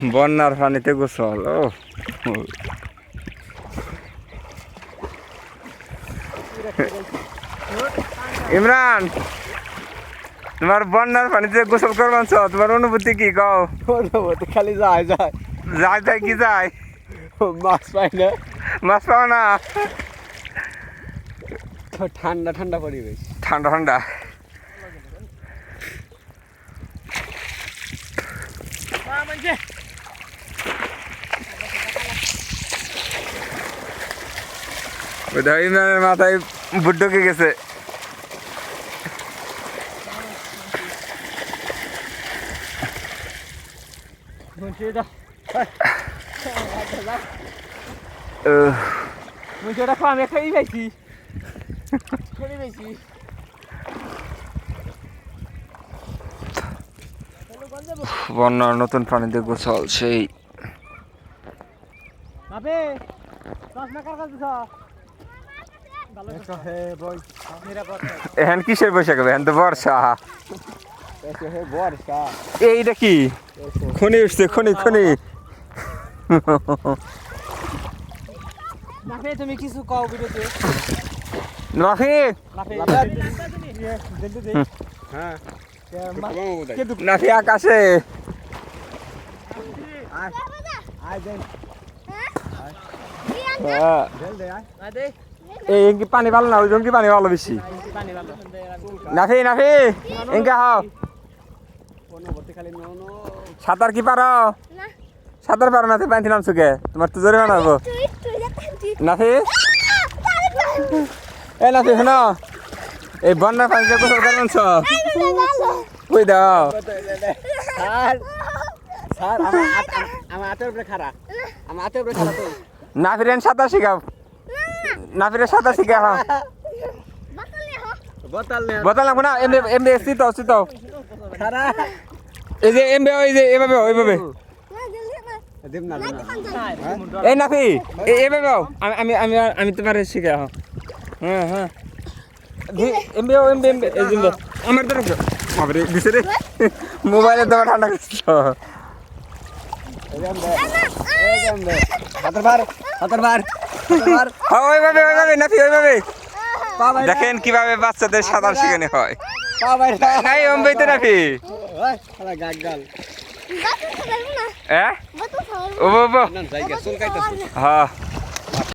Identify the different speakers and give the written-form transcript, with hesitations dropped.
Speaker 1: বন্যার পানিতে গোসল ও ইমরান, তোমার বন্যার পানিতে গোসল করবান, তোমার অনুভূতি কি কও?
Speaker 2: অনুভূতি খালি যায় যায়
Speaker 1: যায় যায় কি যায়?
Speaker 2: মাছ পাই না,
Speaker 1: মাছ পাও না?
Speaker 2: ঠান্ডা ঠান্ডা পরিবেশ,
Speaker 1: ঠান্ডা ঠান্ডা। ইমরানের মাথায় বুট ঢুকে গেছে।
Speaker 2: আমি একটা ই পাইছি,
Speaker 1: বন্যার নতুন পানিতে গোসল সেই। এখন কিসের বৈশাখ হবে? এখন তো বর্ষা। এইটা কি খনি উঠছে? খনি খনি।
Speaker 2: তুমি কিছু কও বিরতে
Speaker 1: নাফি নাফি আকাশে এই কি পানি ভালো না? ওই কি পানি ভালো বেশি? নাফি নাফি এঙ্কা হাও সাঁতার কি পারো? সাঁতার পারো না? পানি নামছো কে? তোমার তো জোরে বানাবো। নাফি এ নাফি শোনো, এই বন্যার পানিতে গোসল করবেন কই দাও। নাফিরেন সাঁতার শিখাও, নাফিরের সাঁতার শিখাও। বোতল লাগবো না, এমনি এমনি শীতাও শীতাও। এই যে এমবে, ওই যে এভাবে ওইভাবে। এই নাফি এভাবে আমি আমি আমি তোমার শিখা। হ্যাঁ হ্যাঁ এমবে এমবে এমবে এই যে আমার তো বাবারে দিছে রে, মোবাইলে তো ঠান্ডা করছিল। ওইভাবে ওইভাবে নাফি ওইভাবে। দেখেন কিভাবে বাচ্চাদের সাঁতার শেখানো হয়। নাই অম্বে তো নাফি। হ্যাঁ ও বাবা হ্যাঁ